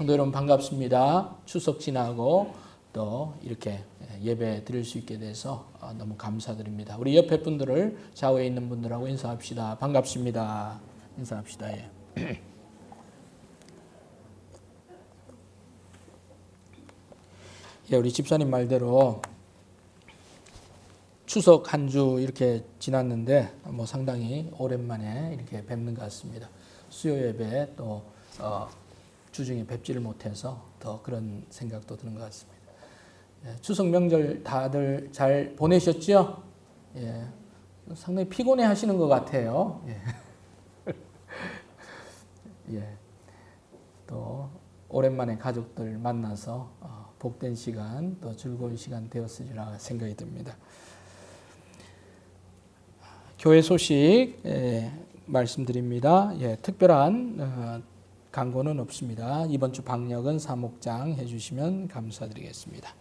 성도 여러분 반갑습니다. 추석 지나고 또 이렇게 예배 드릴 수 있게 돼서 너무 감사드립니다. 우리 옆에 분들을 좌우에 있는 분들하고 인사합시다. 반갑습니다. 인사합시다. 예. 예, 우리 집사님 말대로 추석 한 주 이렇게 지났는데 상당히 오랜만에 이렇게 뵙는 것 같습니다. 수요 예배 또 주중에 뵙지를 못해서 더 그런 생각도 드는 것 같습니다. 예, 추석 명절 다들 잘 보내셨죠? 예, 상당히 피곤해 하시는 것 같아요. 예. 예, 또 오랜만에 가족들 만나서 복된 시간 또 즐거운 시간 되었으리라 생각이 듭니다. 교회 소식 말씀드립니다. 예, 특별한 광고는 없습니다. 이번 주 방역은 사목장 해주시면 감사드리겠습니다.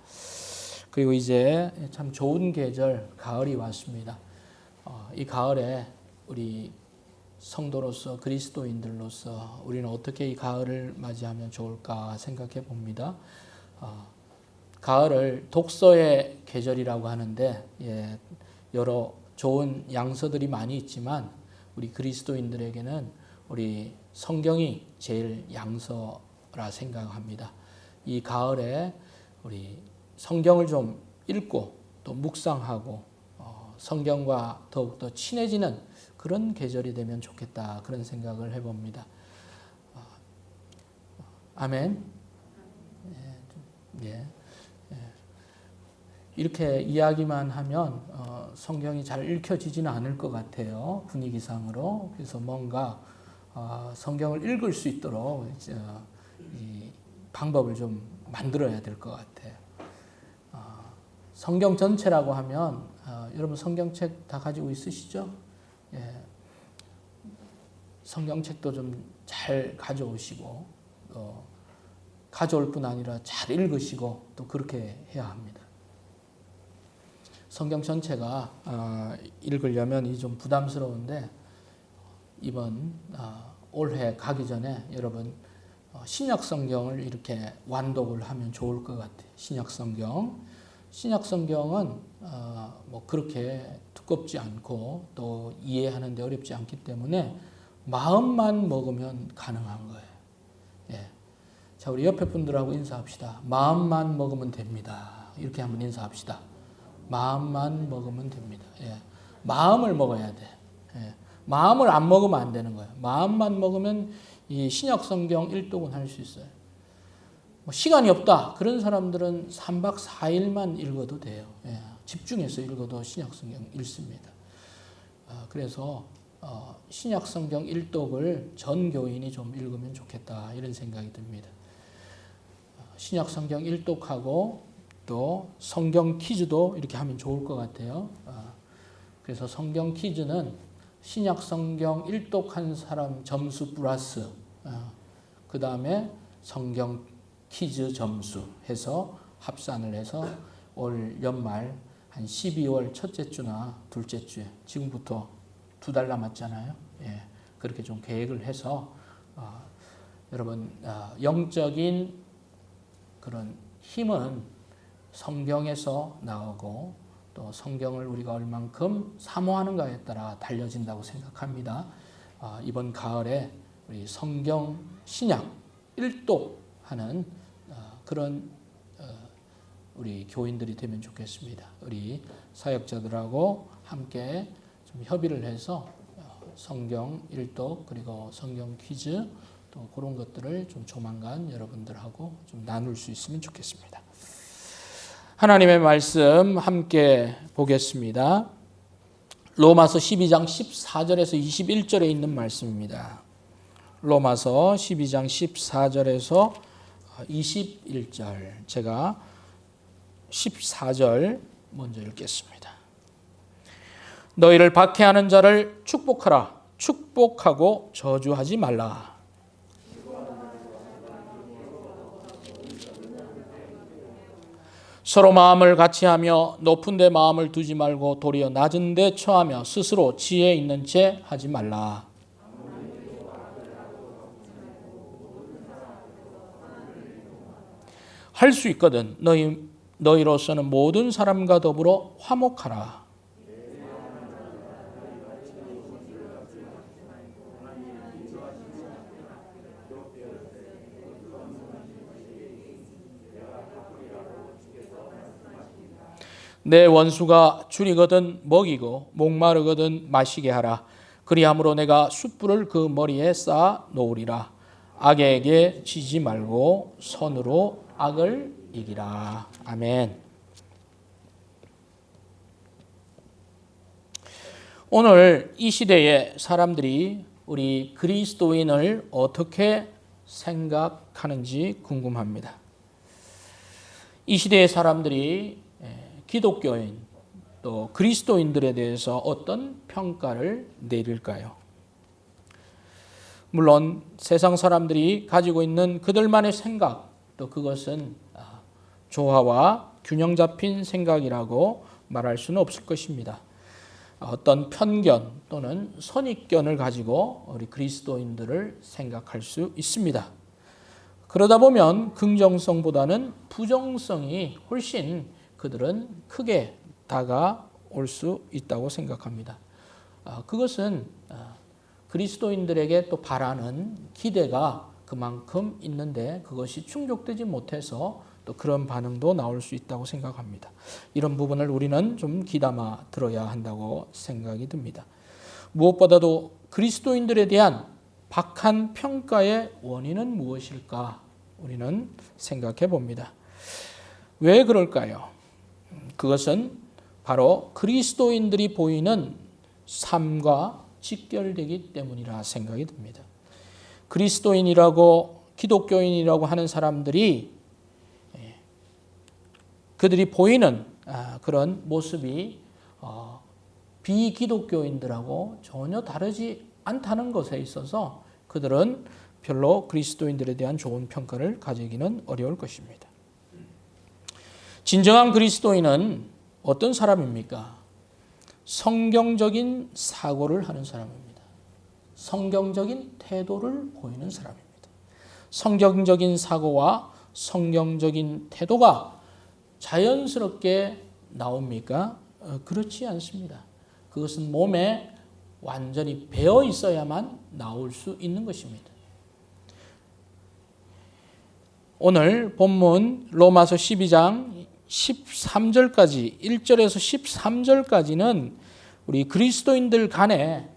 그리고 이제 참 좋은 계절 가을이 왔습니다. 이 가을에 우리 성도로서 그리스도인들로서 우리는 어떻게 이 가을을 맞이하면 좋을까 생각해 봅니다. 가을을 독서의 계절이라고 하는데 여러 좋은 양서들이 많이 있지만 우리 그리스도인들에게는 우리 성경이 제일 양서라 생각합니다. 이 가을에 우리 성경을 좀 읽고 또 묵상하고 성경과 더욱더 친해지는 그런 계절이 되면 좋겠다 그런 생각을 해봅니다. 아멘. 예. 이렇게 이야기만 하면 성경이 잘 읽혀지지는 않을 것 같아요. 분위기상으로. 그래서 뭔가 성경을 읽을 수 있도록 이 방법을 좀 만들어야 될 것 같아요. 성경 전체라고 하면 여러분 성경책 다 가지고 있으시죠? 예. 성경책도 좀 잘 가져오시고 가져올 뿐 아니라 잘 읽으시고 또 그렇게 해야 합니다. 성경 전체가 읽으려면 좀 부담스러운데 이번 올해 가기 전에 여러분 신약 성경을 이렇게 완독을 하면 좋을 것 같아요. 신약 성경은 그렇게 두껍지 않고 또 이해하는데 어렵지 않기 때문에 마음만 먹으면 가능한 거예요. 예. 자, 우리 옆에 분들하고 인사합시다. 마음만 먹으면 됩니다. 이렇게 한번 인사합시다. 마음만 먹으면 됩니다. 예. 마음을 먹어야 돼. 예. 마음을 안 먹으면 안 되는 거예요. 마음만 먹으면 이 신약 성경 일독은 할 수 있어요. 시간이 없다. 그런 사람들은 3박 4일만 읽어도 돼요. 예. 집중해서 읽어도 신약 성경 읽습니다. 그래서 신약 성경 일독을 전 교인이 좀 읽으면 좋겠다 이런 생각이 듭니다. 신약 성경 일독하고 또 성경 퀴즈도 이렇게 하면 좋을 것 같아요. 그래서 성경 퀴즈는 신약 성경 일독한 사람 점수 플러스 그 다음에 성경 퀴즈 점수 해서 합산을 해서 올 연말 한 12월 첫째 주나 둘째 주에 지금부터 2달 남았잖아요. 예, 그렇게 좀 계획을 해서 여러분 영적인 그런 힘은 성경에서 나오고 또 성경을 우리가 얼만큼 사모하는가에 따라 달려진다고 생각합니다. 이번 가을에 우리 성경 신약 일독하는 그런 우리 교인들이 되면 좋겠습니다. 우리 사역자들하고 함께 좀 협의를 해서 성경 일독 그리고 성경 퀴즈 또 그런 것들을 좀 조만간 여러분들하고 좀 나눌 수 있으면 좋겠습니다. 하나님의 말씀 함께 보겠습니다. 로마서 12장 14절에서 21절에 있는 말씀입니다. 로마서 12장 14절에서 21절 제가 14절 먼저 읽겠습니다. 너희를 박해하는 자를 축복하라. 축복하고 저주하지 말라. 서로 마음을 같이하며 높은 데 마음을 두지 말고 도리어 낮은 데 처하며 스스로 지혜 있는 채 하지 말라. 할 수 있거든. 너희로서는 모든 사람과 더불어 화목하라. 내 원수가 줄이거든 먹이고 목마르거든 마시게 하라. 그리함으로 내가 숯불을 그 머리에 쌓아 놓으리라. 악에게 지지 말고 선으로 악을 이기라. 아멘. 오늘 이 시대에 사람들이 우리 그리스도인을 어떻게 생각하는지 궁금합니다. 이 시대의 사람들이 기독교인 또 그리스도인들에 대해서 어떤 평가를 내릴까요? 물론 세상 사람들이 가지고 있는 그들만의 생각, 또 그것은 조화와 균형 잡힌 생각이라고 말할 수는 없을 것입니다. 어떤 편견 또는 선입견을 가지고 우리 그리스도인들을 생각할 수 있습니다. 그러다 보면 긍정성보다는 부정성이 훨씬 그들은 크게 다가올 수 있다고 생각합니다. 그것은 그리스도인들에게 또 바라는 기대가 그만큼 있는데 그것이 충족되지 못해서 또 그런 반응도 나올 수 있다고 생각합니다. 이런 부분을 우리는 좀 귀담아 들어야 한다고 생각이 듭니다. 무엇보다도 그리스도인들에 대한 박한 평가의 원인은 무엇일까? 우리는 생각해 봅니다. 왜 그럴까요? 그것은 바로 그리스도인들이 보이는 삶과 직결되기 때문이라 생각이 듭니다. 그리스도인이라고 기독교인이라고 하는 사람들이 그들이 보이는 그런 모습이 비기독교인들하고 전혀 다르지 않다는 것에 있어서 그들은 별로 그리스도인들에 대한 좋은 평가를 가지기는 어려울 것입니다. 진정한 그리스도인은 어떤 사람입니까? 성경적인 사고를 하는 사람입니다. 성경적인 태도를 보이는 사람입니다. 성경적인 사고와 성경적인 태도가 자연스럽게 나옵니까? 그렇지 않습니다. 그것은 몸에 완전히 배어 있어야만 나올 수 있는 것입니다. 오늘 본문 로마서 12장 13절까지 1절에서 13절까지는 우리 그리스도인들 간에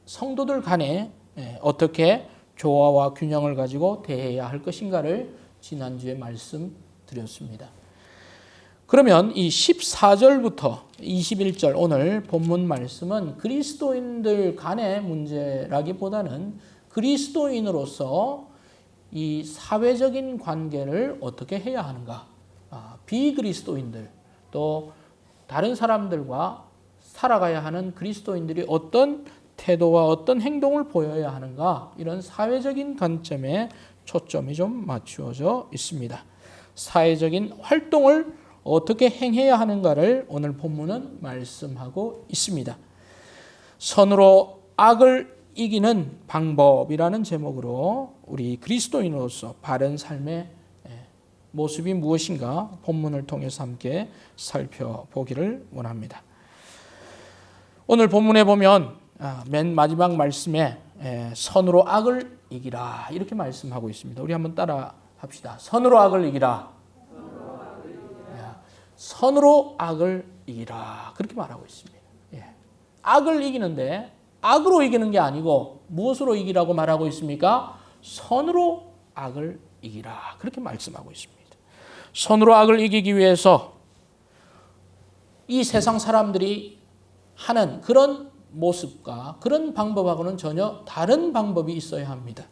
성도들 간에 어떻게 조화와 균형을 가지고 대해야 할 것인가를 지난주에 말씀드렸습니다. 그러면 이 14절부터 21절 오늘 본문 말씀은 그리스도인들 간의 문제라기보다는 그리스도인으로서 이 사회적인 관계를 어떻게 해야 하는가, 비그리스도인들 또 다른 사람들과 살아가야 하는 그리스도인들이 어떤 태도와 어떤 행동을 보여야 하는가, 이런 사회적인 관점에 초점이 좀 맞추어져 있습니다. 사회적인 활동을 어떻게 행해야 하는가를 오늘 본문은 말씀하고 있습니다. 선으로 악을 이기는 방법이라는 제목으로 우리 그리스도인으로서 바른 삶의 모습이 무엇인가 본문을 통해서 함께 살펴보기를 원합니다. 오늘 본문에 보면 맨 마지막 말씀에 선으로 악을 이기라 이렇게 말씀하고 있습니다. 우리 한번 따라 합시다. 선으로 악을 이기라. 선으로 악을 이기라 그렇게 말하고 있습니다. 악을 이기는데 악으로 이기는 게 아니고 무엇으로 이기라고 말하고 있습니까? 선으로 악을 이기라 그렇게 말씀하고 있습니다. 선으로 악을 이기기 위해서 이 세상 사람들이 하는 그런 모습과 그런 방법하고는 전혀 다른 방법이 있어야 합니다.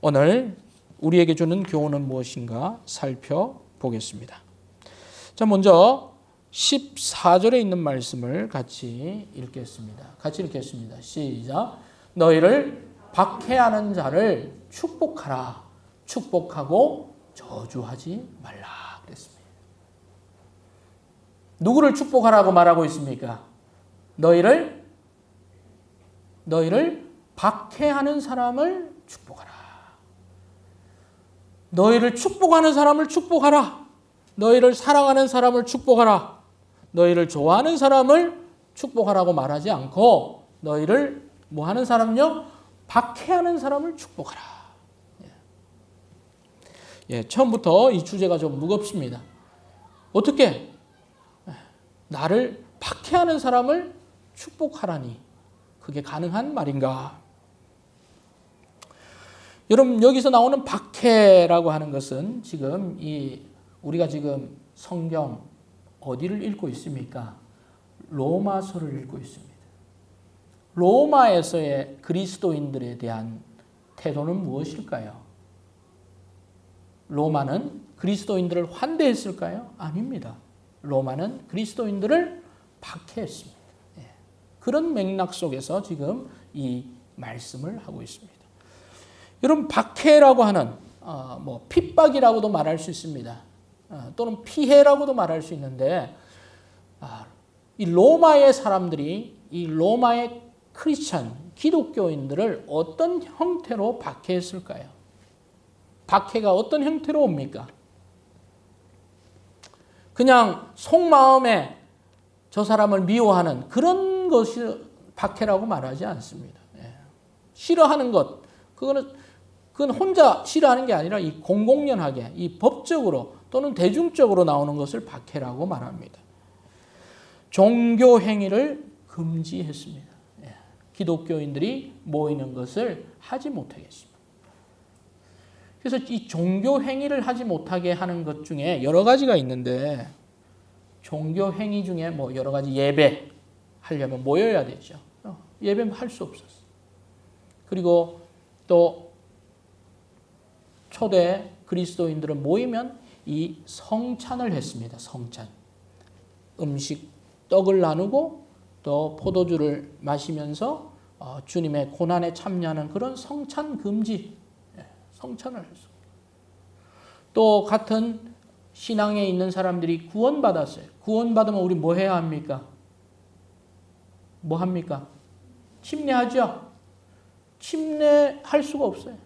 오늘 우리에게 주는 교훈은 무엇인가 살펴보겠습니다. 자, 먼저 14절에 있는 말씀을 같이 읽겠습니다. 같이 읽겠습니다. 시작. 너희를 박해하는 자를 축복하라. 축복하고 저주하지 말라. 그랬습니다. 누구를 축복하라고 말하고 있습니까? 너희를 박해하는 사람을 축복하라. 너희를 축복하는 사람을 축복하라. 너희를 사랑하는 사람을 축복하라. 너희를 좋아하는 사람을 축복하라고 말하지 않고 너희를 뭐 하는 사람요? 박해하는 사람을 축복하라. 처음부터 이 주제가 좀 무겁습니다. 어떻게? 나를 박해하는 사람을 축복하라니 그게 가능한 말인가? 여러분 여기서 나오는 박해라고 하는 것은 지금 우리가 지금 성경 어디를 읽고 있습니까? 로마서를 읽고 있습니다. 로마에서의 그리스도인들에 대한 태도는 무엇일까요? 로마는 그리스도인들을 환대했을까요? 아닙니다. 로마는 그리스도인들을 박해했습니다. 그런 맥락 속에서 지금 이 말씀을 하고 있습니다. 여러분 박해라고 하는 핍박이라고도 말할 수 있습니다. 또는 피해라고도 말할 수 있는데 이 로마의 사람들이 이 로마의 크리스찬 기독교인들을 어떤 형태로 박해했을까요? 박해가 어떤 형태로 옵니까? 그냥 속마음에 저 사람을 미워하는 그런 것이 박해라고 말하지 않습니다. 싫어하는 것, 그건 혼자 싫어하는 게 아니라 이 공공연하게, 이 법적으로 또는 대중적으로 나오는 것을 박해라고 말합니다. 종교 행위를 금지했습니다. 기독교인들이 모이는 것을 하지 못하게 했습니다. 그래서 이 종교 행위를 하지 못하게 하는 것 중에 여러 가지가 있는데 종교 행위 중에 여러 가지 예배 하려면 모여야 되죠. 예배는 할 수 없었어요. 그리고 또 초대 그리스도인들은 모이면 이 성찬을 했습니다. 성찬. 음식, 떡을 나누고 또 포도주를 마시면서 주님의 고난에 참여하는 그런 성찬 금지, 성찬을 했습니다. 또 같은 신앙에 있는 사람들이 구원받았어요. 구원받으면 우리 뭐 해야 합니까? 뭐 합니까? 침례하죠? 침례할 수가 없어요.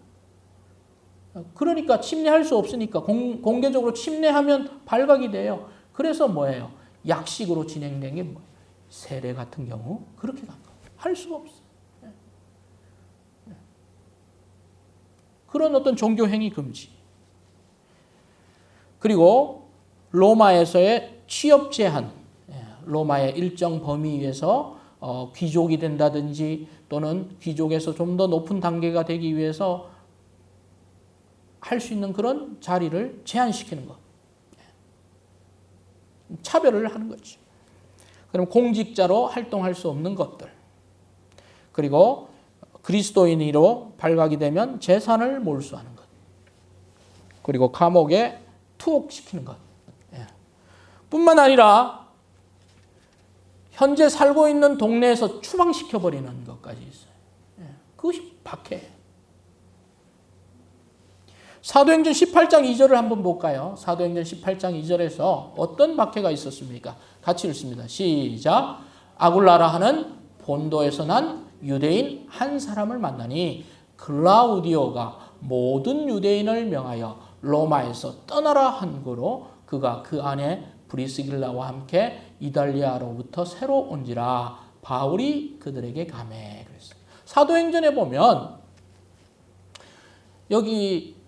그러니까 침례할 수 없으니까 공개적으로 침례하면 발각이 돼요. 그래서 뭐예요? 약식으로 진행된 게 뭐예요? 세례 같은 경우 그렇게 간 거예요. 할 수가 없어요. 그런 어떤 종교 행위 금지. 그리고 로마에서의 취업 제한, 로마의 일정 범위 위에서 귀족이 된다든지 또는 귀족에서 좀 더 높은 단계가 되기 위해서 할 수 있는 그런 자리를 제한시키는 것. 차별을 하는 거죠. 그럼 공직자로 활동할 수 없는 것들. 그리고 그리스도인으로 발각이 되면 재산을 몰수하는 것. 그리고 감옥에 투옥시키는 것. 뿐만 아니라 현재 살고 있는 동네에서 추방시켜버리는 것까지 있어요. 그것이 박해예요. 사도행전 18장 2절을 한번 볼까요? 사도행전 18장 2절에서 어떤 박해가 있었습니까? 같이 읽습니다. 시작. 아굴라라 하는 본도에서 난 유대인 한 사람을 만나니 글라우디오가 모든 유대인을 명하여 로마에서 떠나라 한 거로 그가 그 안에 브리스길라와 함께 이달리아로부터 새로 온지라 바울이 그들에게 가매. 그랬어요. 사도행전에 보면 여기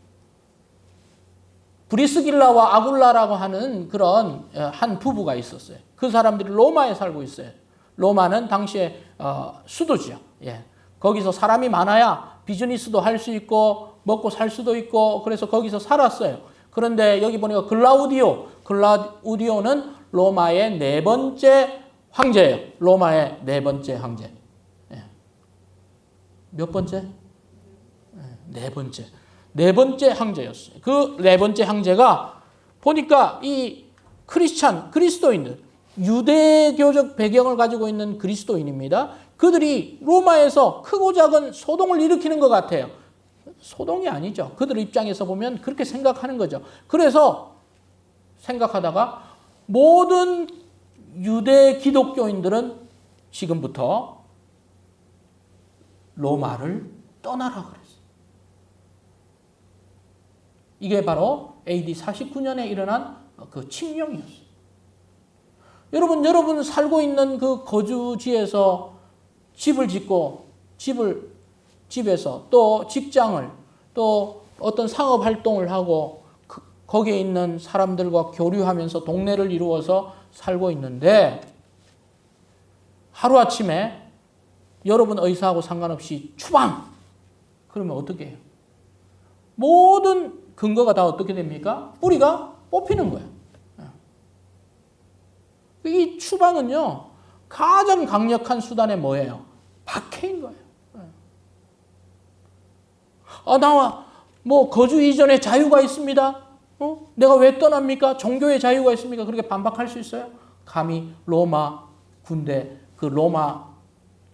브리스길라와 아굴라라고 하는 그런 한 부부가 있었어요. 그 사람들이 로마에 살고 있어요. 로마는 당시에 수도죠. 거기서 사람이 많아야 비즈니스도 할 수 있고 먹고 살 수도 있고 그래서 거기서 살았어요. 그런데 여기 보니까 글라우디오는 로마의 네 번째 황제예요. 로마의 네 번째 황제. 몇 번째? 네 번째. 네 번째 황제였어요. 그 네 번째 황제가 보니까 이 그리스도인들, 유대교적 배경을 가지고 있는 그리스도인입니다. 그들이 로마에서 크고 작은 소동을 일으키는 것 같아요. 소동이 아니죠. 그들 입장에서 보면 그렇게 생각하는 거죠. 그래서 생각하다가 모든 유대 기독교인들은 지금부터 로마를 떠나라 그랬어요. 이게 바로 AD 49년에 일어난 그 칙령이었어요. 여러분 살고 있는 그 거주지에서 집을 짓고 집에서 또 직장을 또 어떤 상업 활동을 하고 거기에 있는 사람들과 교류하면서 동네를 이루어서 살고 있는데 하루아침에 여러분 의사하고 상관없이 추방! 그러면 어떻게 해요? 모든 근거가 다 어떻게 됩니까? 뿌리가 뽑히는 거예요. 이 추방은요, 가장 강력한 수단이 뭐예요? 박해인 거예요. 나와 거주 이전에 자유가 있습니다. 내가 왜 떠납니까? 종교의 자유가 있습니까? 그렇게 반박할 수 있어요? 감히 로마 군대, 그 로마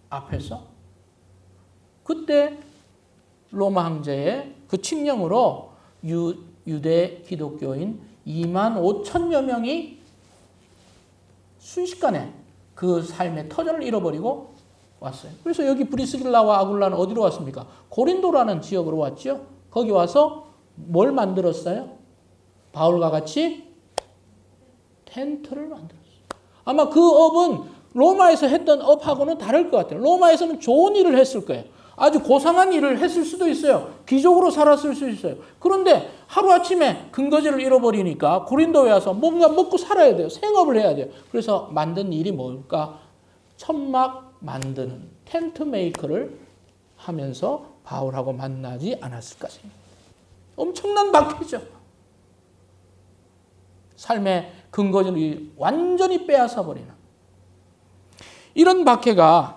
앞에서? 그때 로마 황제의 그 칙령으로 유대 기독교인 2만 5천여 명이 순식간에 그 삶의 터전을 잃어버리고 왔어요. 그래서 여기 브리스길라와 아굴라는 어디로 왔습니까? 고린도라는 지역으로 왔죠. 거기 와서 뭘 만들었어요? 바울과 같이 텐트를 만들었어요. 아마 그 업은 로마에서 했던 업하고는 다를 것 같아요. 로마에서는 좋은 일을 했을 거예요. 아주 고상한 일을 했을 수도 있어요. 귀족으로 살았을 수 있어요. 그런데 하루아침에 근거지를 잃어버리니까 고린도에 와서 뭔가 먹고 살아야 돼요. 생업을 해야 돼요. 그래서 만든 일이 뭘까? 천막 만드는 텐트 메이커를 하면서 바울하고 만나지 않았을까 생각합니다. 엄청난 박해죠. 삶의 근거지를 완전히 빼앗아 버리는 이런 박해가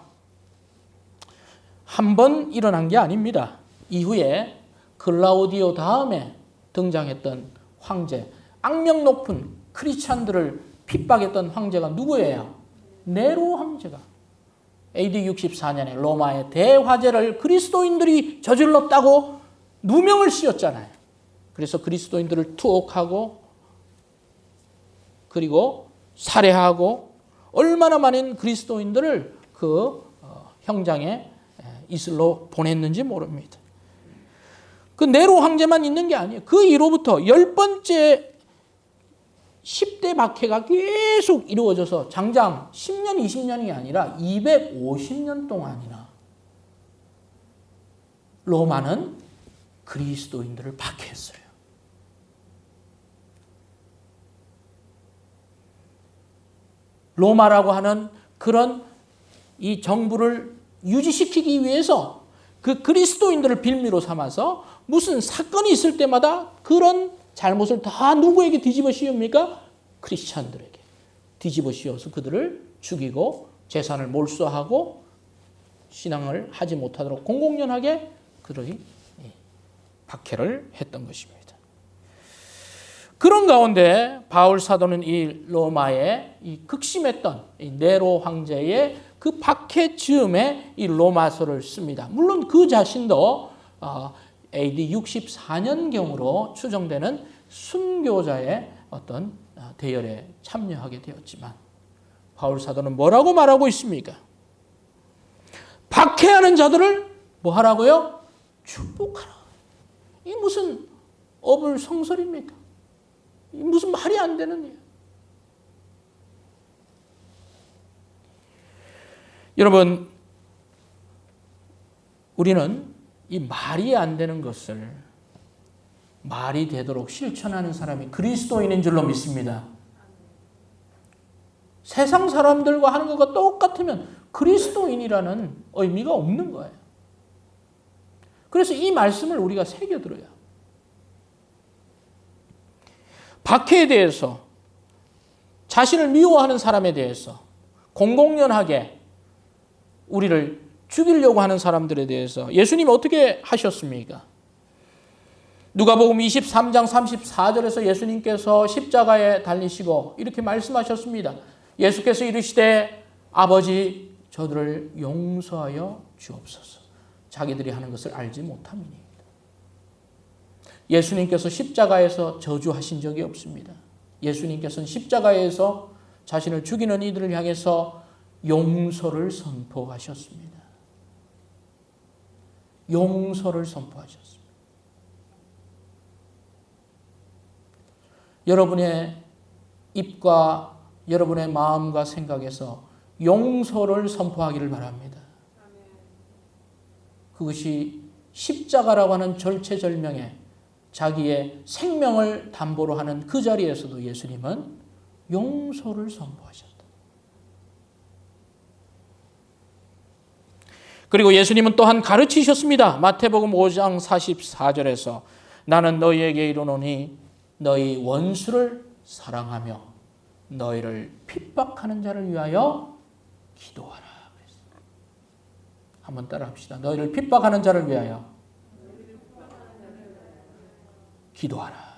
한 번 일어난 게 아닙니다. 이후에 클라우디오 다음에 등장했던 황제, 악명 높은 크리스찬들을 핍박했던 황제가 누구예요? 네로 황제가 AD 64년에 로마의 대화재를 그리스도인들이 저질렀다고 누명을 씌웠잖아요. 그래서 그리스도인들을 투옥하고 그리고 살해하고 얼마나 많은 그리스도인들을 그 형장에 이슬로 보냈는지 모릅니다. 그 네로 황제만 있는 게 아니에요. 그 이후로부터 10번째 10대 박해가 계속 이루어져서 장장 10년, 20년이 아니라 250년 동안이나 로마는 그리스도인들을 박해했어요. 로마라고 하는 그런 이 정부를 유지시키기 위해서 그 그리스도인들을 빌미로 삼아서 무슨 사건이 있을 때마다 그런 잘못을 다 누구에게 뒤집어 씌웁니까? 크리스찬들에게 뒤집어 씌워서 그들을 죽이고 재산을 몰수하고 신앙을 하지 못하도록 공공연하게 그들이 박해를 했던 것입니다. 그런 가운데 바울 사도는 이 로마의 이 극심했던 이 네로 황제의 그 박해 즈음에 이 로마서를 씁니다. 물론 그 자신도 AD 64년경으로 추정되는 순교자의 어떤 대열에 참여하게 되었지만 바울 사도는 뭐라고 말하고 있습니까? 박해하는 자들을 뭐 하라고요? 축복하라. 이 무슨 어불성설입니까? 이 무슨 말이 안 되는 일. 여러분, 우리는 이 말이 안 되는 것을 말이 되도록 실천하는 사람이 그리스도인인 줄로 믿습니다. 세상 사람들과 하는 것과 똑같으면 그리스도인이라는 의미가 없는 거예요. 그래서 이 말씀을 우리가 새겨들어야. 박해에 대해서, 자신을 미워하는 사람에 대해서 공공연하게 우리를 죽이려고 하는 사람들에 대해서 예수님이 어떻게 하셨습니까? 누가복음 23장 34절에서 예수님께서 십자가에 달리시고 이렇게 말씀하셨습니다. 예수께서 이르시되 아버지 저들을 용서하여 주옵소서. 자기들이 하는 것을 알지 못함이니이다. 예수님께서 십자가에서 저주하신 적이 없습니다. 예수님께서는 십자가에서 자신을 죽이는 이들을 향해서 용서를 선포하셨습니다. 용서를 선포하셨습니다. 여러분의 입과 여러분의 마음과 생각에서 용서를 선포하기를 바랍니다. 그것이 십자가라고 하는 절체절명에 자기의 생명을 담보로 하는 그 자리에서도 예수님은 용서를 선포하셨다. 그리고 예수님은 또한 가르치셨습니다. 마태복음 5장 44절에서 나는 너희에게 이르노니 너희 원수를 사랑하며 너희를 핍박하는 자를 위하여 기도하라. 한번 따라합시다. 너희를 핍박하는 자를 위하여 기도하라.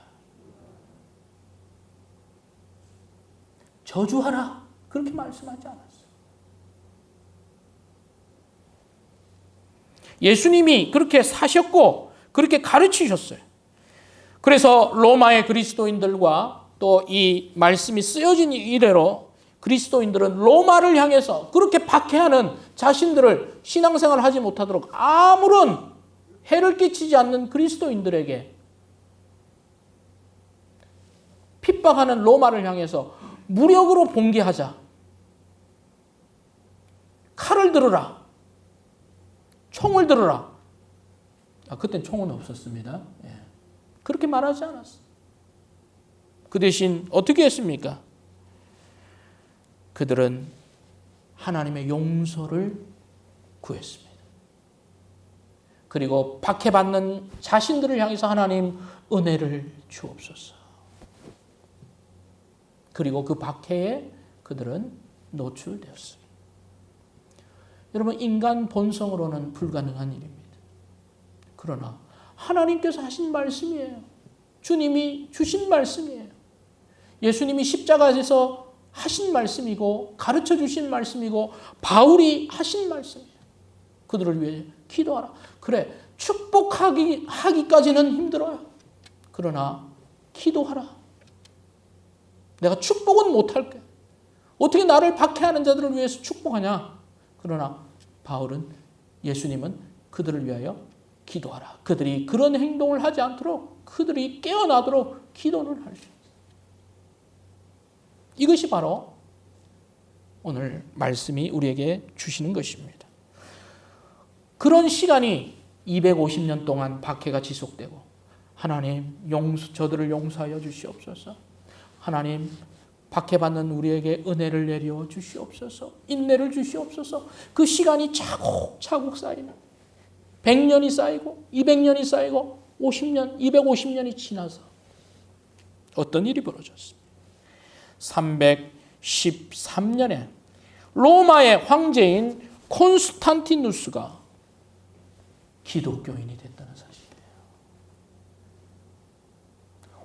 저주하라. 그렇게 말씀하지 않았어요. 예수님이 그렇게 사셨고 그렇게 가르치셨어요. 그래서 로마의 그리스도인들과 또 이 말씀이 쓰여진 이래로 그리스도인들은 로마를 향해서 그렇게 박해하는 자신들을 신앙생활을 하지 못하도록 아무런 해를 끼치지 않는 그리스도인들에게 핍박하는 로마를 향해서 무력으로 봉기하자. 칼을 들으라. 총을 들으라. 그땐 총은 없었습니다. 그렇게 말하지 않았어요. 그 대신 어떻게 했습니까? 그들은 하나님의 용서를 구했습니다. 그리고 박해받는 자신들을 향해서 하나님 은혜를 주옵소서. 그리고 그 박해에 그들은 노출되었습니다. 여러분, 인간 본성으로는 불가능한 일입니다. 그러나 하나님께서 하신 말씀이에요. 주님이 주신 말씀이에요. 예수님이 십자가에서 하신 말씀이고 가르쳐 주신 말씀이고 바울이 하신 말씀이에요. 그들을 위해 기도하라. 그래, 축복하기까지는 힘들어요. 그러나 기도하라. 내가 축복은 못할게. 어떻게 나를 박해하는 자들을 위해서 축복하냐? 그러나 바울은, 예수님은 그들을 위하여 기도하라. 그들이 그런 행동을 하지 않도록, 그들이 깨어나도록 기도를 할 수 있어요. 이것이 바로 오늘 말씀이 우리에게 주시는 것입니다. 그런 시간이 250년 동안 박해가 지속되고, 하나님 저들을 용서하여 주시옵소서. 하나님 박해받는 우리에게 은혜를 내려 주시옵소서. 인내를 주시옵소서. 그 시간이 차곡차곡 쌓이는 100년이 쌓이고 200년이 쌓이고 50년, 250년이 지나서 어떤 일이 벌어졌습니다. 313년에 로마의 황제인 콘스탄티누스가 기독교인이 됐다는 사실이에요.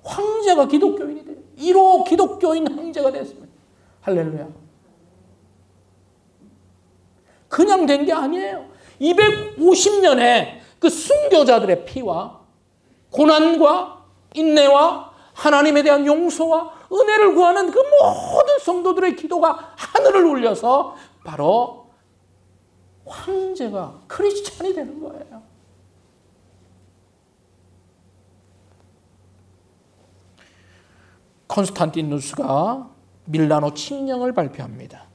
황제가 기독교인이 돼요. 1호 기독교인 황제가 됐습니다. 할렐루야. 그냥 된 게 아니에요. 250년의 그 순교자들의 피와 고난과 인내와 하나님에 대한 용서와 은혜를 구하는 그 모든 성도들의 기도가 하늘을 울려서 바로 황제가 크리스찬이 되는 거예요. 콘스탄티누스가 밀라노 칙령을 발표합니다.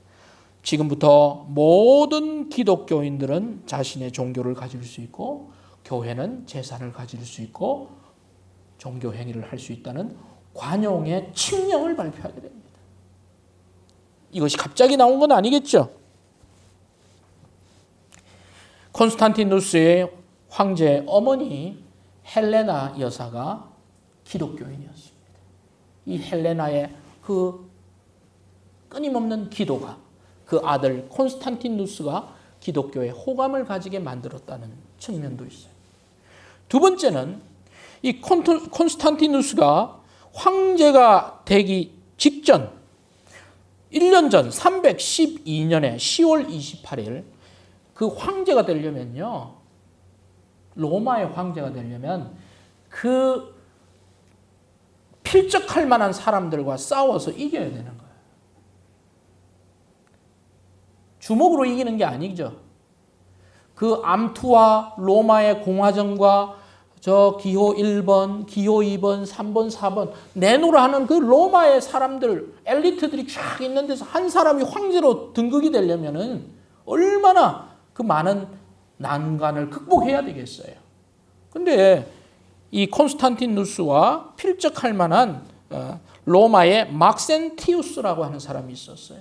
지금부터 모든 기독교인들은 자신의 종교를 가질 수 있고, 교회는 재산을 가질 수 있고, 종교 행위를 할 수 있다는 관용의 칙령을 발표하게 됩니다. 이것이 갑자기 나온 건 아니겠죠? 콘스탄티누스의 황제의 어머니 헬레나 여사가 기독교인이었습니다. 이 헬레나의 그 끊임없는 기도가 그 아들 콘스탄티누스가 기독교에 호감을 가지게 만들었다는 측면도 있어요. 두 번째는 이 콘스탄티누스가 황제가 되기 직전 1년 전 312년에 10월 28일 그 황제가 되려면요, 로마의 황제가 되려면 그 필적할 만한 사람들과 싸워서 이겨야 되는 거예요. 주먹으로 이기는 게 아니죠. 그 암투와 로마의 공화정과 저 기호 1번, 기호 2번, 3번, 4번 내노라 하는 그 로마의 사람들, 엘리트들이 쫙 있는 데서 한 사람이 황제로 등극이 되려면은 얼마나 그 많은 난관을 극복해야 되겠어요. 근데 이 콘스탄티누스와 필적할 만한 로마의 막센티우스라고 하는 사람이 있었어요.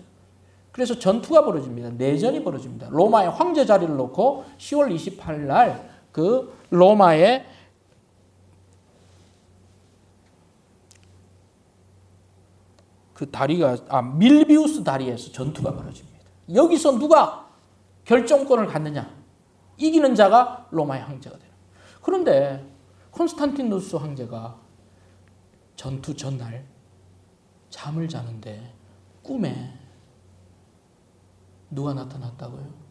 그래서 전투가 벌어집니다. 내전이 벌어집니다. 로마의 황제 자리를 놓고 10월 28일 날 그 로마의 그 다리가 밀비우스 다리에서 전투가 벌어집니다. 여기서 누가 결정권을 갖느냐? 이기는 자가 로마의 황제가 되는. 그런데 콘스탄티누스 황제가 전투 전날 잠을 자는데 꿈에 누가 나타났다고요?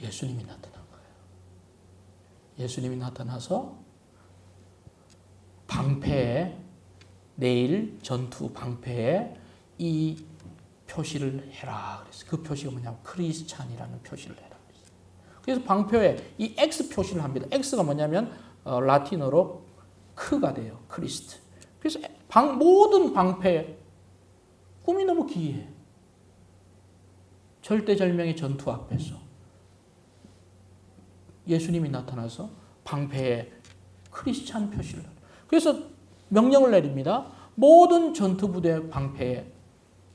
예수님이 나타난 거예요. 예수님이 나타나서 방패에 내일 전투 방패에 이 표시를 해라 그랬어요. 그 표시가 뭐냐면 크리스찬이라는 표시를 해라 그랬어요. 그래서 방패에 이 X 표시를 합니다. X가 뭐냐면 라틴어로 크가 돼요. 크리스트. 그래서 모든 방패 꿈이 너무 기이해. 절대절명의 전투 앞에서 예수님이 나타나서 방패에 크리스찬 표시를. 그래서 명령을 내립니다. 모든 전투부대 방패에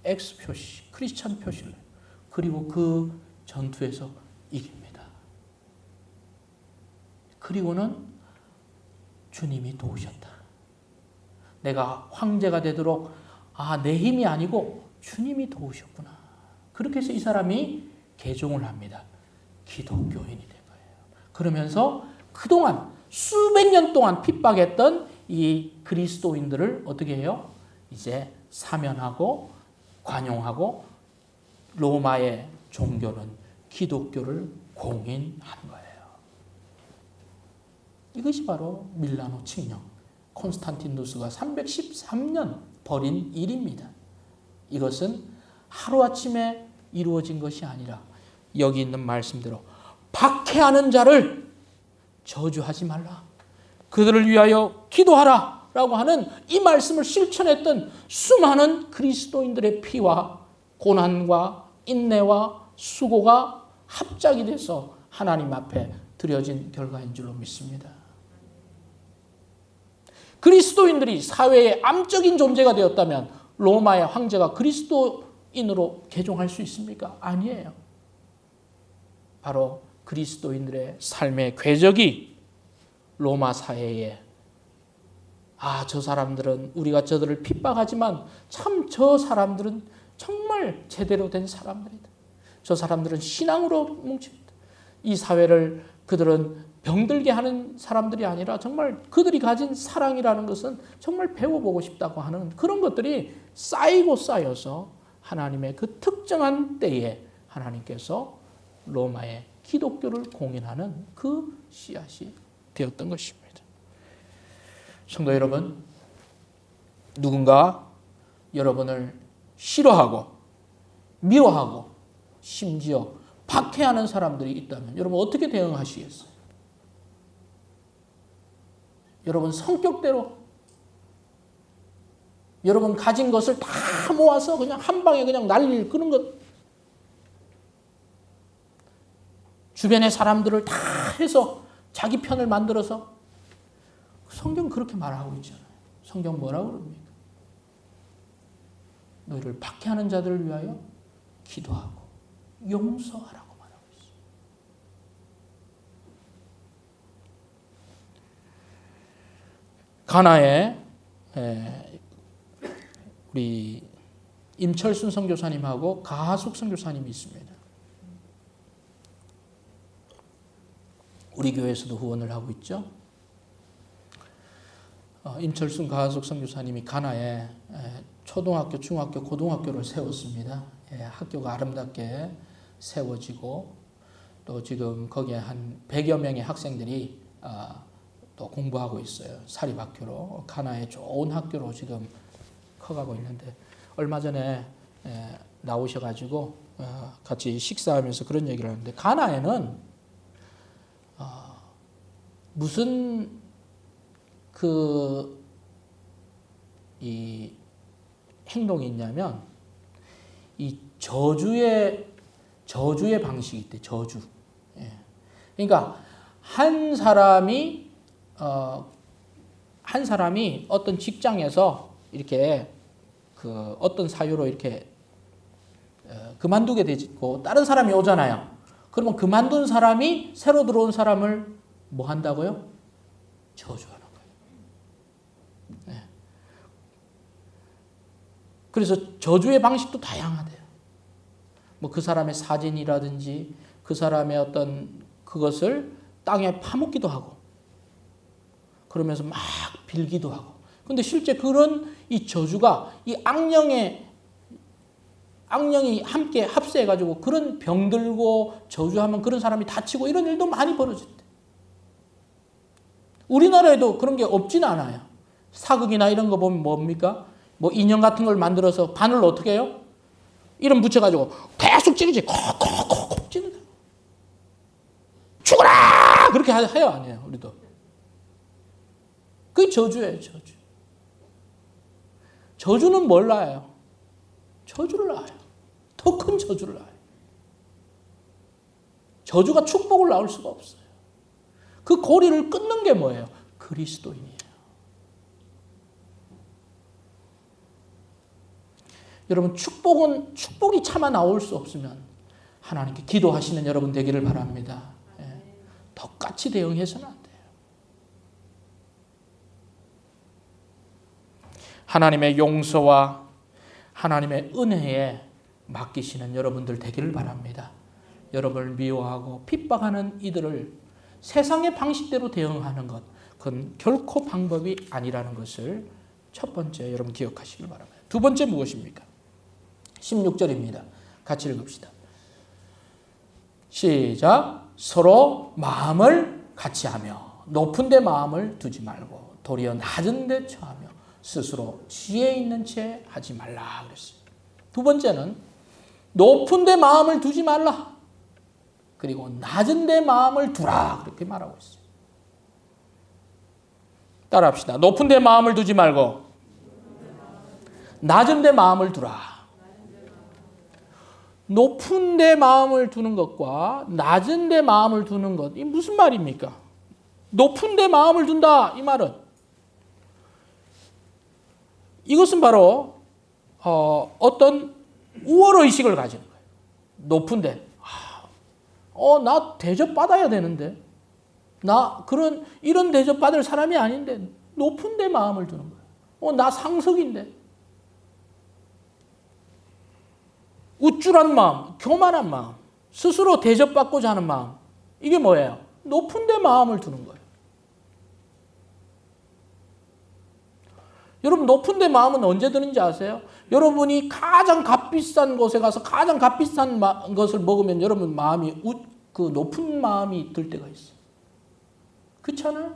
X 표시, 크리스찬 표시를. 그리고 그 전투에서 이깁니다. 그리고는 주님이 도우셨다. 내가 황제가 되도록 내 힘이 아니고 주님이 도우셨구나. 그렇게 해서 이 사람이 개종을 합니다. 기독교인이 된 거예요. 그러면서 그동안 수백 년 동안 핍박했던 이 그리스도인들을 어떻게 해요? 이제 사면하고 관용하고 로마의 종교는 기독교를 공인한 거예요. 이것이 바로 밀라노 칙령, 콘스탄티누스가 313년 벌인 일입니다. 이것은 하루아침에 이루어진 것이 아니라 여기 있는 말씀대로 박해하는 자를 저주하지 말라. 그들을 위하여 기도하라 라고 하는 이 말씀을 실천했던 수많은 그리스도인들의 피와 고난과 인내와 수고가 합작이 돼서 하나님 앞에 드려진 결과인 줄로 믿습니다. 그리스도인들이 사회의 암적인 존재가 되었다면 로마의 황제가 그리스도인으로 개종할 수 있습니까? 아니에요. 바로 그리스도인들의 삶의 궤적이 로마 사회에 저 사람들은 우리가 저들을 핍박하지만 참 저 사람들은 정말 제대로 된 사람들이다. 저 사람들은 신앙으로 뭉칩니다. 이 사회를 그들은 병들게 하는 사람들이 아니라 정말 그들이 가진 사랑이라는 것은 정말 배워보고 싶다고 하는 그런 것들이 쌓이고 쌓여서 하나님의 그 특정한 때에 하나님께서 로마의 기독교를 공인하는 그 씨앗이 되었던 것입니다. 성도 여러분, 누군가 여러분을 싫어하고 미워하고 심지어 박해하는 사람들이 있다면 여러분 어떻게 대응하시겠어요? 여러분 성격대로 여러분 가진 것을 다 모아서 그냥 한 방에 그냥 난리를 끄는 것, 주변의 사람들을 다 해서 자기 편을 만들어서, 성경 그렇게 말하고 있잖아요. 성경 뭐라고 그럽니까? 너희를 박해하는 자들을 위하여 기도하고 용서하라고 말하고 있어요. 가나에 우리 임철순 선교사님하고 가하숙 선교사님이 있습니다. 우리 교회에서도 후원을 하고 있죠. 임철순 가하숙 선교사님이 가나에 초등학교, 중학교, 고등학교를 세웠습니다. 학교가 아름답게 세워지고 또 지금 거기에 한 100여 명의 학생들이 또 공부하고 있어요. 사립학교로. 가나의 좋은 학교로 지금 커가고 있는데 얼마 전에 나오셔가지고 같이 식사하면서 그런 얘기를 하는데 가나에는 무슨 이 행동이 있냐면 이 저주의 방식이 있대. 저주. 예. 그러니까 한 사람이 어떤 직장에서 이렇게 어떤 사유로 이렇게 그만두게 되고 다른 사람이 오잖아요. 그러면 그만둔 사람이 새로 들어온 사람을 뭐 한다고요? 저주하는 거예요. 네. 그래서 저주의 방식도 다양하대요. 뭐 그 사람의 사진이라든지 그 사람의 어떤 그것을 땅에 파묻기도 하고 그러면서 막 빌기도 하고. 근데 실제 그런 이 저주가 이 악령이 함께 합세해가지고 그런 병들고 저주하면 그런 사람이 다치고 이런 일도 많이 벌어졌대. 우리나라에도 그런 게 없진 않아요. 사극이나 이런 거 보면 뭡니까? 뭐 인형 같은 걸 만들어서 바늘로 어떻게 해요? 이름 붙여가지고 계속 찌르지. 콕콕콕콕 찌르다. 죽어라! 그렇게 해요, 안 해요? 우리도. 그게 저주예요, 저주. 저주는 뭘 낳아요? 저주를 낳아요. 더 큰 저주를 낳아요. 저주가 축복을 낳을 수가 없어요. 그 고리를 끊는 게 뭐예요? 그리스도인이에요. 여러분, 축복이 차마 나올 수 없으면 하나님께 기도하시는 여러분 되기를 바랍니다. 예. 덕같이 대응해서는 안 돼요. 하나님의 용서와 하나님의 은혜에 맡기시는 여러분들 되기를 바랍니다. 여러분을 미워하고 핍박하는 이들을 세상의 방식대로 대응하는 것, 그건 결코 방법이 아니라는 것을 첫 번째 여러분 기억하시길 바랍니다. 두 번째 무엇입니까? 16절입니다. 같이 읽읍시다. 시작. 서로 마음을 같이 하며 높은 데 마음을 두지 말고 도리어 낮은 데 처하며 스스로 지혜 있는 채 하지 말라 그랬어요. 두 번째는 높은 데 마음을 두지 말라. 그리고 낮은 데 마음을 두라. 그렇게 말하고 있어요. 따라합시다. 높은 데 마음을 두지 말고 낮은 데 마음을 두라. 높은 데 마음을 두는 것과 낮은 데 마음을 두는 것, 이 무슨 말입니까? 높은 데 마음을 둔다. 이 말은 이것은 바로 어떤 우월의식을 가지는 거예요. 높은데 나 대접받아야 되는데 나 이런 대접받을 사람이 아닌데 높은데 마음을 두는 거예요. 나 상석인데 우쭐한 마음, 교만한 마음, 스스로 대접받고자 하는 마음, 이게 뭐예요? 높은데 마음을 두는 거예요. 여러분, 높은데 마음은 언제 드는지 아세요? 여러분이 가장 값비싼 곳에 가서 가장 값비싼 것을 먹으면 여러분 마음이 그 높은 마음이 들 때가 있어요. 그렇잖아요?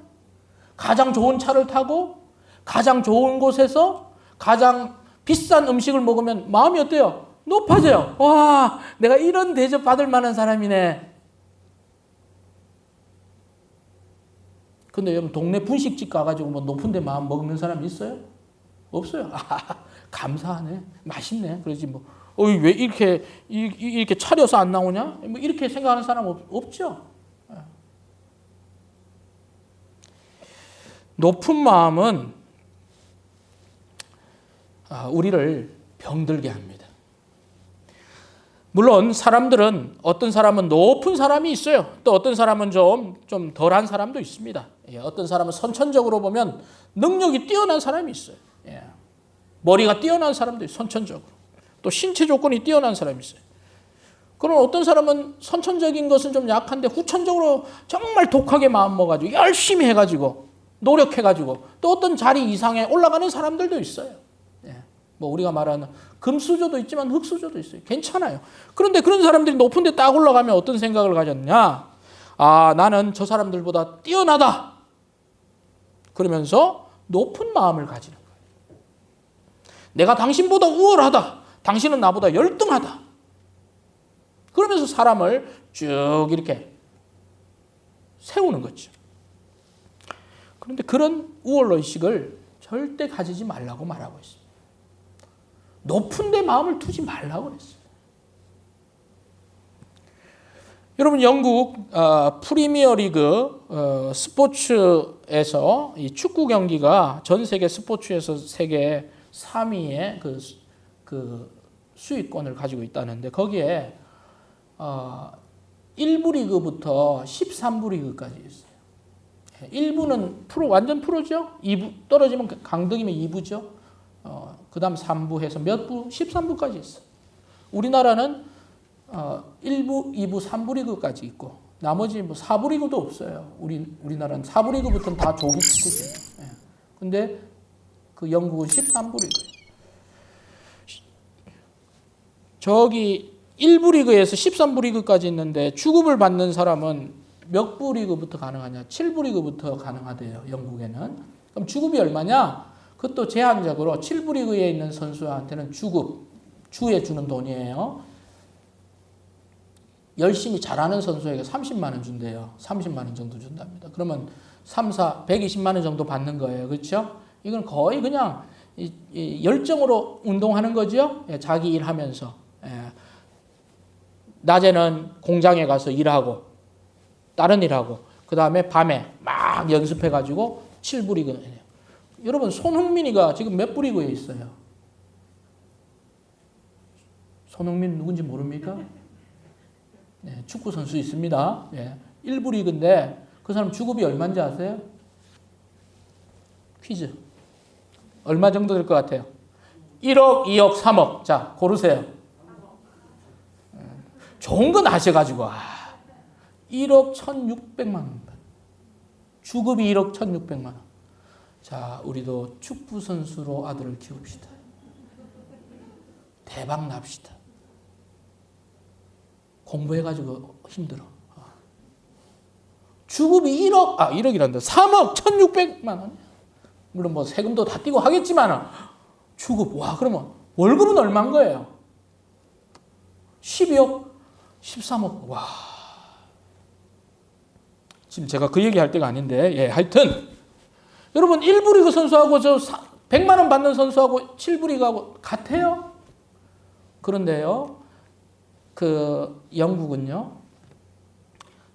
가장 좋은 차를 타고 가장 좋은 곳에서 가장 비싼 음식을 먹으면 마음이 어때요? 높아져요. 와, 내가 이런 대접 받을 만한 사람이네. 근데 여러분 동네 분식집 가가지고 뭐 높은데 마음 먹는 사람 있어요? 없어요. 감사하네, 맛있네. 그러지 뭐 왜 이렇게 차려서 안 나오냐? 뭐 이렇게 생각하는 사람 없죠. 높은 마음은 우리를 병들게 합니다. 물론 사람들은 어떤 사람은 높은 사람이 있어요. 또 어떤 사람은 좀 덜한 사람도 있습니다. 어떤 사람은 선천적으로 보면 능력이 뛰어난 사람이 있어요. 머리가 뛰어난 사람도 있어요. 선천적으로. 또 신체 조건이 뛰어난 사람이 있어요. 그럼 어떤 사람은 선천적인 것은 좀 약한데 후천적으로 정말 독하게 마음먹어가지고 열심히 해가지고 노력해가지고 또 어떤 자리 이상에 올라가는 사람들도 있어요. 뭐 우리가 말하는 금수저도 있지만 흙수저도 있어요. 괜찮아요. 그런데 그런 사람들이 높은 데 딱 올라가면 어떤 생각을 가졌냐? 나는 저 사람들보다 뛰어나다. 그러면서 높은 마음을 가지는 거예요. 내가 당신보다 우월하다. 당신은 나보다 열등하다. 그러면서 사람을 쭉 이렇게 세우는 거죠. 그런데 그런 우월의식을 절대 가지지 말라고 말하고 있습니다. 높은 데 마음을 두지 말라고 그랬어요. 여러분 영국 프리미어리그 스포츠에서 이 축구 경기가 전 세계 스포츠에서 세계 3위의 그 수익권을 가지고 있다는데 거기에 1부 리그부터 13부 리그까지 있어요. 1부는 프로 완전 프로죠. 2부 떨어지면 강등이면 2부죠. 그다음 3부 해서 몇 부? 13부까지 있어요. 우리나라는 1부, 2부, 3부 리그까지 있고 나머지 뭐 4부 리그도 없어요. 우리나라는 4부 리그부터는 다 조기 축구죠. 예. 근데 그 영국은 13부 리그예요. 저기 1부 리그에서 13부 리그까지 있는데 주급을 받는 사람은 몇 부 리그부터 가능하냐? 7부 리그부터 가능하대요. 영국에는. 그럼 주급이 얼마냐? 그것도 제한적으로 7부 리그에 있는 선수한테는 주급, 주에 주는 돈이에요. 열심히 잘하는 선수에게 30만 원 준대요. 30만 원 정도 준답니다. 그러면 3, 4, 120만 원 정도 받는 거예요. 그렇죠? 이건 거의 그냥 열정으로 운동하는 거죠. 예, 자기 일하면서. 예. 낮에는 공장에 가서 일하고 다른 일하고 그 다음에 밤에 막 연습해가지고 7부 리그. 여러분 손흥민이가 지금 몇 부 리그에 있어요? 손흥민 누군지 모릅니까? 네, 축구 선수 있습니다. 네, 1부 리그인데 그 사람 주급이 얼마인지 아세요? 퀴즈. 얼마 정도 될 것 같아요? 1억, 2억, 3억. 자, 고르세요. 좋은 건 아셔가지고 1억 1,600만 원. 주급이 1억 1,600만 원. 자, 우리도 축구 선수로 아들을 키웁시다. 대박 납시다. 공부해가지고 힘들어. 주급이 1억이란다. 3억 1,600만 원. 물론 뭐 세금도 다 떼고 하겠지만 주급, 와, 그러면 월급은 얼마인 거예요? 12억, 13억. 와. 지금 제가 그 얘기할 때가 아닌데, 예, 하여튼 여러분 1부 리그 선수하고 저 100만 원 받는 선수하고 7부 리그하고 같아요? 그런데요. 그 영국은요.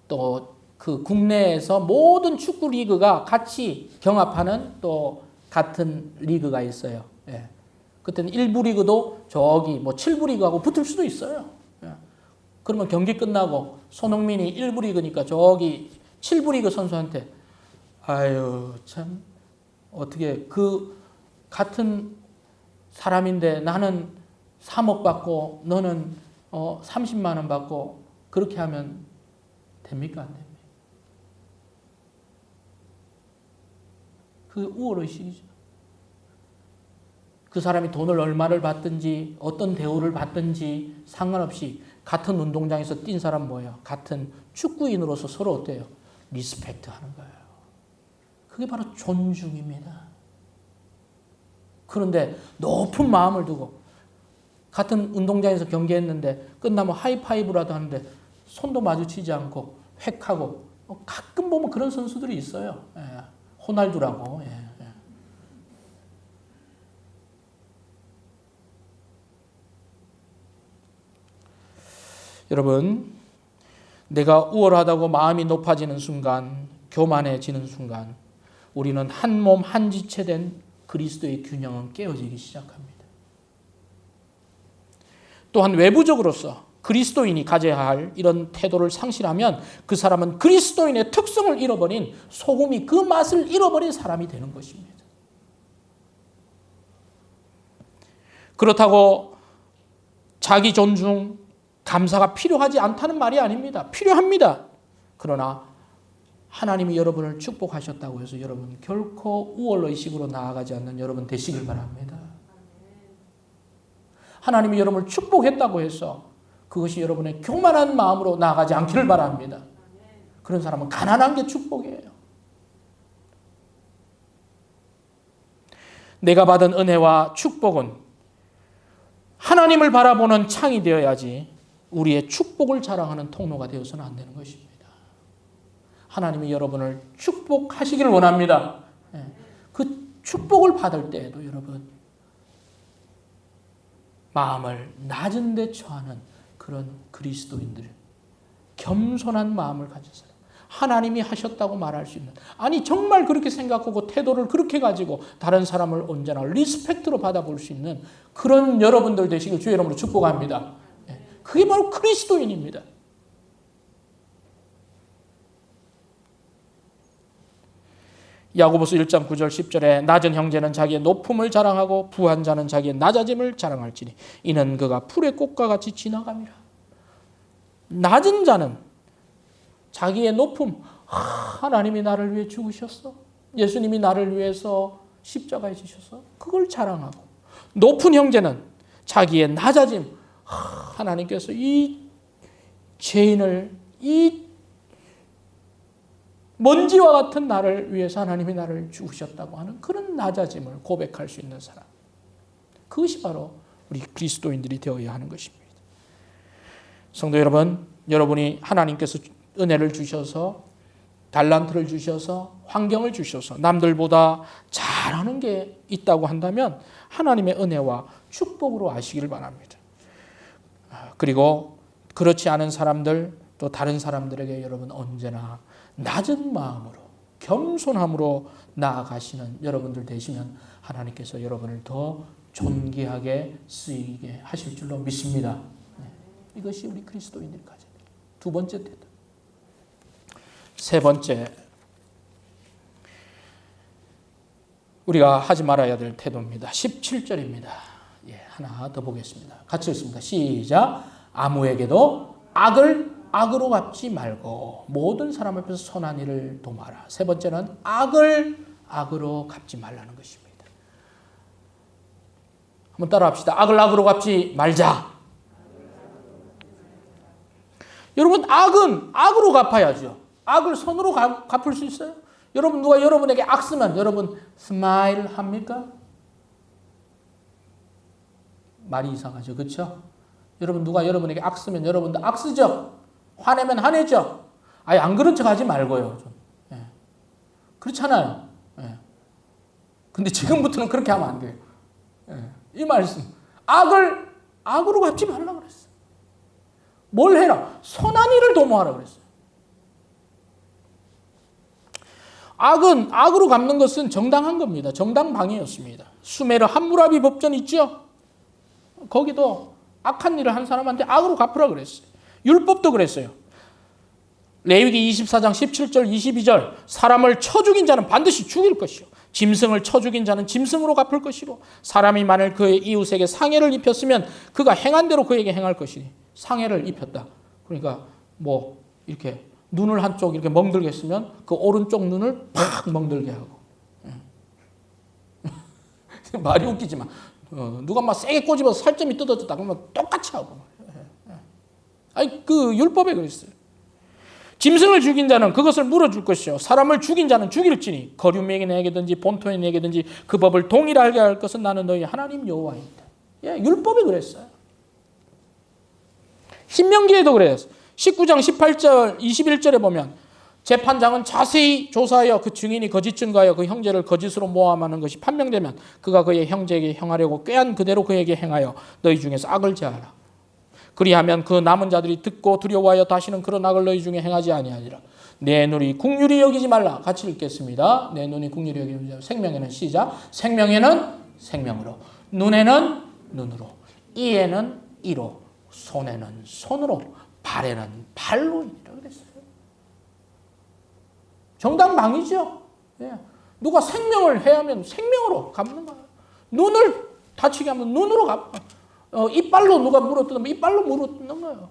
또 그 국내에서 모든 축구 리그가 같이 경합하는 또 같은 리그가 있어요. 예. 그때는 1부 리그도 저기 뭐 7부 리그하고 붙을 수도 있어요. 예. 그러면 경기 끝나고 손흥민이 1부 리그니까 저기 7부 리그 선수한테 아유 참 어떻게 그 같은 사람인데 나는 3억 받고 너는 30만 원 받고 그렇게 하면 됩니까? 안 됩니까? 그 우월의식이죠. 그 사람이 돈을 얼마를 받든지 어떤 대우를 받든지 상관없이 같은 운동장에서 뛴 사람 뭐예요? 같은 축구인으로서 서로 어때요? 리스펙트 하는 거예요. 그게 바로 존중입니다. 그런데 높은 마음을 두고 같은 운동장에서 경기했는데 끝나면 하이파이브라도 하는데 손도 마주치지 않고 획하고 가끔 보면 그런 선수들이 있어요. 예. 호날두라고. 예. 여러분, 내가 우월하다고 마음이 높아지는 순간, 교만해지는 순간 우리는 한 몸 한 지체 된 그리스도의 균형은 깨어지기 시작합니다. 또한 외부적으로서 그리스도인이 가져야 할 이런 태도를 상실하면 그 사람은 그리스도인의 특성을 잃어버린 소금이 그 맛을 잃어버린 사람이 되는 것입니다. 그렇다고 자기 존중, 감사가 필요하지 않다는 말이 아닙니다. 필요합니다. 그러나 하나님이 여러분을 축복하셨다고 해서 여러분 결코 우월의식으로 나아가지 않는 여러분 되시길 바랍니다. 하나님이 여러분을 축복했다고 해서 그것이 여러분의 교만한 마음으로 나아가지 않기를 바랍니다. 그런 사람은 가난한 게 축복이에요. 내가 받은 은혜와 축복은 하나님을 바라보는 창이 되어야지 우리의 축복을 자랑하는 통로가 되어서는 안 되는 것입니다. 하나님이 여러분을 축복하시기를 원합니다. 예. 그 축복을 받을 때에도 여러분 마음을 낮은 데 처하는 그런 그리스도인들, 겸손한 마음을 가진 사람, 하나님이 하셨다고 말할 수 있는, 아니 정말 그렇게 생각하고 태도를 그렇게 가지고 다른 사람을 언제나 리스펙트로 받아볼 수 있는 그런 여러분들 되시길 주의 이름으로 축복합니다. 그게 바로 그리스도인입니다. 야고보서 1장 9절 10절에 낮은 형제는 자기의 높음을 자랑하고 부한 자는 자기의 낮아짐을 자랑할지니 이는 그가 풀의 꽃과 같이 지나감이라. 낮은 자는 자기의 높음, 하나님이 나를 위해 죽으셨어, 예수님이 나를 위해서 십자가에 지셔서 그걸 자랑하고, 높은 형제는 자기의 낮아짐, 하나님께서 이 죄인을, 이 먼지와 같은 나를 위해서 하나님이 나를 죽으셨다고 하는 그런 낮아짐을 고백할 수 있는 사람, 그것이 바로 우리 그리스도인들이 되어야 하는 것입니다. 성도 여러분, 여러분이 하나님께서 은혜를 주셔서, 달란트를 주셔서, 환경을 주셔서 남들보다 잘하는 게 있다고 한다면 하나님의 은혜와 축복으로 아시기를 바랍니다. 그리고 그렇지 않은 사람들, 또 다른 사람들에게 여러분 언제나 낮은 마음으로, 겸손함으로 나아가시는 여러분들 되시면 하나님께서 여러분을 더 존귀하게 쓰이게 하실 줄로 믿습니다. 이것이 우리 그리스도인들이 가진 두 번째 태도. 세 번째, 우리가 하지 말아야 될 태도입니다. 17절입니다. 하나 더 보겠습니다. 같이 읽습니다. 시작. 아무에게도 악을 악으로 갚지 말고 모든 사람 앞에서 선한 일을 도마라. 세 번째는 악을 악으로 갚지 말라는 것입니다. 한번 따라합시다. 악을 악으로 갚지 말자. 여러분, 악은 악으로 갚아야죠. 악을 선으로 갚을 수 있어요? 여러분, 누가 여러분에게 악 쓰면 여러분 스마일 합니까? 말이 이상하죠. 그렇죠? 여러분, 누가 여러분에게 악 쓰면 여러분도 악 쓰죠? 화내면 화내죠? 아예 안 그런 척 하지 말고요. 좀. 그렇잖아요. 근데 지금부터는 그렇게 하면 안 돼요. 이 말씀. 악을 악으로 갚지 말라고 그랬어요. 뭘 해라? 선한 일을 도모하라 그랬어요. 악은 악으로 갚는 것은 정당한 겁니다. 정당방위였습니다. 수메르 함무라비 법전 있죠? 거기도 악한 일을 한 사람한테 악으로 갚으라 그랬어요. 율법도 그랬어요. 레위기 24장 17절 22절 사람을 쳐 죽인 자는 반드시 죽일 것이요 짐승을 쳐 죽인 자는 짐승으로 갚을 것이고 사람이 만일 그의 이웃에게 상해를 입혔으면 그가 행한 대로 그에게 행할 것이니 상해를 입혔다. 그러니까 뭐 이렇게 눈을 한쪽 이렇게 멍들게 했으면 그 오른쪽 눈을 팍 멍들게 하고 말이 웃기지만 누가 막 세게 꼬집어서 살점이 뜯어졌다 그러면 똑같이 하고 아니 그 율법에 그랬어요. 짐승을 죽인 자는 그것을 물어줄 것이요 사람을 죽인 자는 죽일지니 거류명에게든지 본토인에게든지 그 법을 동일하게 할 것은 나는 너희 하나님 여호와이다. 율법이 그랬어요. 신명기에도 그래요. 19장 18절 21절에 보면 재판장은 자세히 조사하여 그 증인이 거짓 증거하여 그 형제를 거짓으로 모함하는 것이 판명되면 그가 그의 형제에게 행하려고 꾀한 그대로 그에게 행하여 너희 중에서 악을 제하라. 그리하면 그 남은 자들이 듣고 두려워하여 다시는 그런 악을 너희 중에 행하지 아니하리라. 내 눈이 국률이 여기지 말라. 같이 읽겠습니다. 내 눈이 국률이 여기지 말라. 생명에는 시작. 생명에는 생명으로, 눈에는 눈으로, 이에는 이로, 손에는 손으로, 발에는 발로 이라 그랬어요. 정당방위죠. 누가 생명을 해하면 생명으로 갚는 거예요. 눈을 다치게 하면 눈으로 갚아. 이빨로 누가 물어뜯으면 이빨로 물어뜯는 거예요.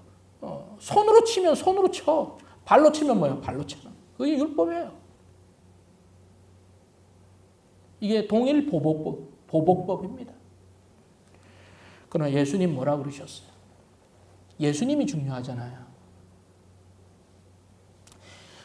손으로 치면 손으로 쳐. 발로 치면 뭐예요? 발로 쳐. 그게 율법이에요. 이게 동일 보복법입니다. 그러나 예수님 뭐라 그러셨어요? 예수님이 중요하잖아요.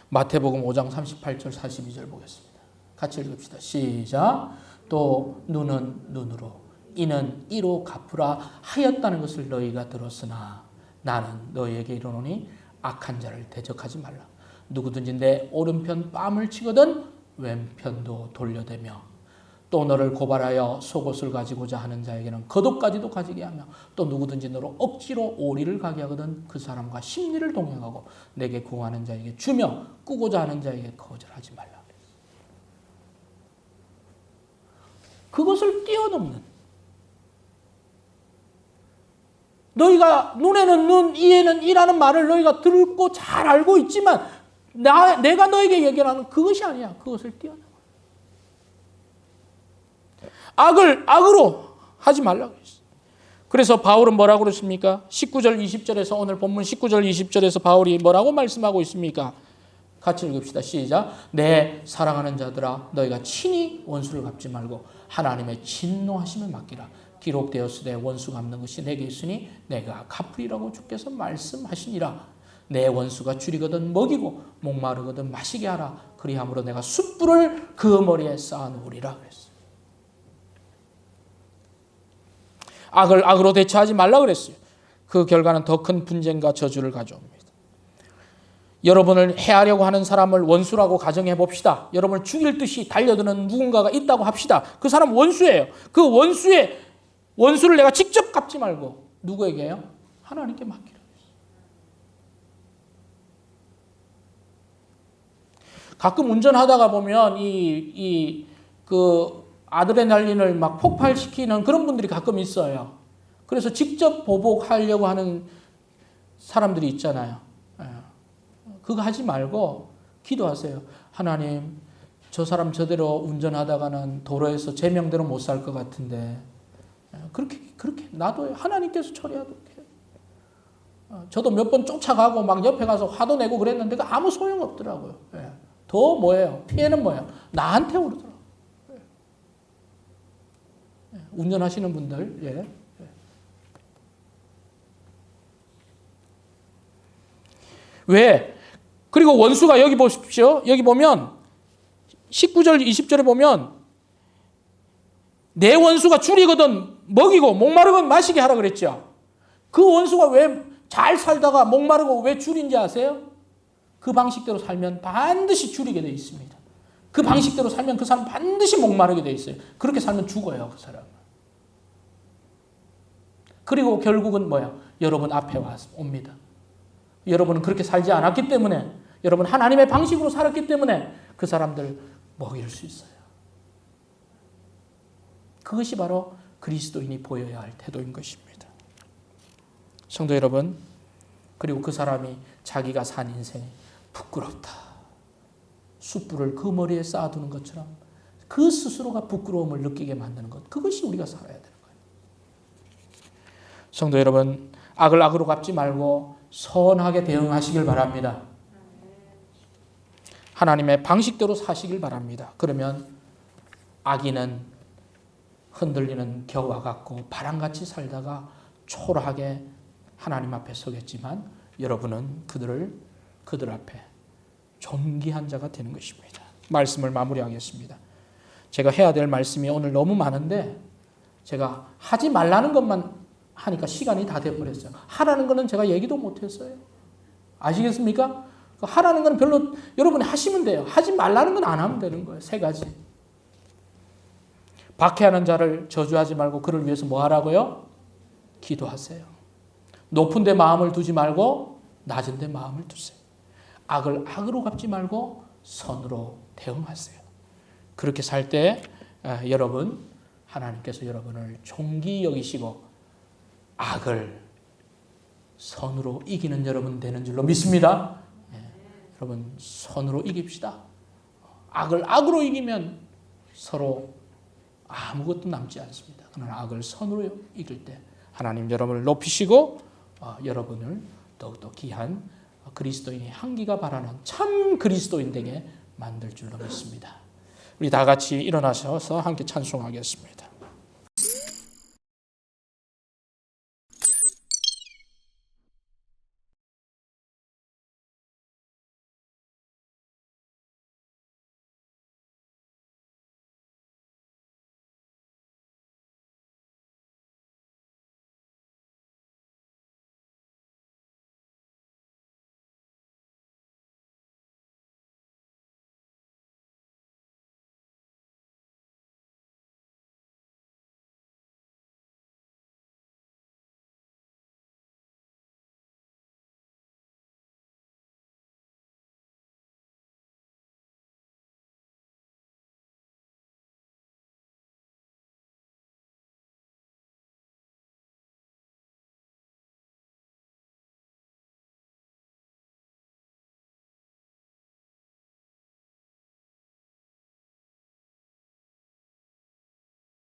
마태복음 5장 38절 42절 보겠습니다. 같이 읽읍시다. 시작. 또 눈은 눈으로 이는 이로 갚으라 하였다는 것을 너희가 들었으나 나는 너희에게 이르노니 악한 자를 대적하지 말라. 누구든지 내 오른편 뺨을 치거든 왼편도 돌려대며 또 너를 고발하여 속옷을 가지고자 하는 자에게는 겉옷까지도 가지게 하며 또 누구든지 너로 억지로 오리를 가게 하거든 그 사람과 심리를 동행하고 내게 구하는 자에게 주며 꾸고자 하는 자에게 거절하지 말라. 그것을 뛰어넘는, 너희가 눈에는 눈, 이에는 이라는 말을 너희가 듣고 잘 알고 있지만 내가 너에게 얘기하는 그것이 아니야. 그것을 뛰어넘어. 악을 악으로 하지 말라고 했어요. 그래서 바울은 뭐라고 그랬습니까? 19절 20절에서 오늘 본문 19절 20절에서 바울이 뭐라고 말씀하고 있습니까? 같이 읽읍시다. 시작. 내 사랑하는 자들아 너희가 친히 원수를 갚지 말고 하나님의 진노하심을 맡기라. 기록되었으되 원수 갚는 것이 내게 있으니 내가 갚으리라고 주께서 말씀하시니라. 내 원수가 줄이거든 먹이고 목마르거든 마시게 하라. 그리함으로 내가 숯불을 그 머리에 쌓아놓으리라 그랬어요. 악을 악으로 대처하지 말라 그랬어요. 그 결과는 더 큰 분쟁과 저주를 가져옵니다. 여러분을 해하려고 하는 사람을 원수라고 가정해 봅시다. 여러분을 죽일 듯이 달려드는 누군가가 있다고 합시다. 그 사람 원수예요. 그 원수를 내가 직접 갚지 말고 누구에게요? 하나님께 맡기라. 가끔 운전하다가 보면 그 아드레날린을 막 폭발시키는 그런 분들이 가끔 있어요. 그래서 직접 보복하려고 하는 사람들이 있잖아요. 그거 하지 말고 기도하세요. 하나님, 저 사람 저대로 운전하다가는 도로에서 제 명대로 못 살 것 같은데 그렇게 놔둬요. 하나님께서 처리하도록 해요. 저도 몇 번 쫓아가고 막 옆에 가서 화도 내고 그랬는데 아무 소용없더라고요. 더 뭐예요? 피해는 뭐예요? 나한테 오르더라고요. 운전하시는 분들, 예. 왜? 그리고 원수가 여기 보십시오. 여기 보면 19절, 20절에 보면 내 원수가 줄이거든 먹이고 목마르건 마시게 하라 그랬죠. 그 원수가 왜 잘 살다가 목마르고 왜 줄인지 아세요? 그 방식대로 살면 반드시 줄이게 돼 있습니다. 그 방식대로 살면 그 사람 반드시 목마르게 돼 있어요. 그렇게 살면 죽어요, 그 사람은. 그리고 결국은 뭐야? 여러분 앞에 와서 옵니다. 여러분은 그렇게 살지 않았기 때문에, 여러분 하나님의 방식으로 살았기 때문에 그 사람들 먹일 수 있어요. 그것이 바로 그리스도인이 보여야 할 태도인 것입니다. 성도 여러분, 그리고 그 사람이 자기가 산 인생이 부끄럽다. 숯불을 그 머리에 쌓아두는 것처럼 그 스스로가 부끄러움을 느끼게 만드는 것. 그것이 우리가 살아야 되는 거예요. 성도 여러분, 악을 악으로 갚지 말고 선하게 대응하시길 바랍니다. 하나님의 방식대로 사시길 바랍니다. 그러면 악인은 흔들리는 겨와 같고 바람같이 살다가 초라하게 하나님 앞에 서겠지만 여러분은 그들 앞에 존귀한 자가 되는 것입니다. 말씀을 마무리하겠습니다. 제가 해야 될 말씀이 오늘 너무 많은데 제가 하지 말라는 것만 하니까 시간이 다 돼버렸어요. 하라는 거는 제가 얘기도 못했어요. 아시겠습니까? 하라는 건 별로 여러분이 하시면 돼요. 하지 말라는 건 안 하면 되는 거예요. 3가지. 박해하는 자를 저주하지 말고 그를 위해서 뭐 하라고요? 기도하세요. 높은 데 마음을 두지 말고 낮은 데 마음을 두세요. 악을 악으로 갚지 말고 선으로 대응하세요. 그렇게 살 때 여러분, 하나님께서 여러분을 존귀 여기시고 악을 선으로 이기는 여러분 되는 줄로 믿습니다. 여러분 선으로 이깁시다. 악을 악으로 이기면 서로 아무것도 남지 않습니다. 그러나 악을 선으로 이길 때 하나님 여러분을 높이시고 여러분을 더욱더 귀한 그리스도인의 향기가 바라는 참 그리스도인 되게 만들 줄로 믿습니다. 우리 다 같이 일어나셔서 함께 찬송하겠습니다.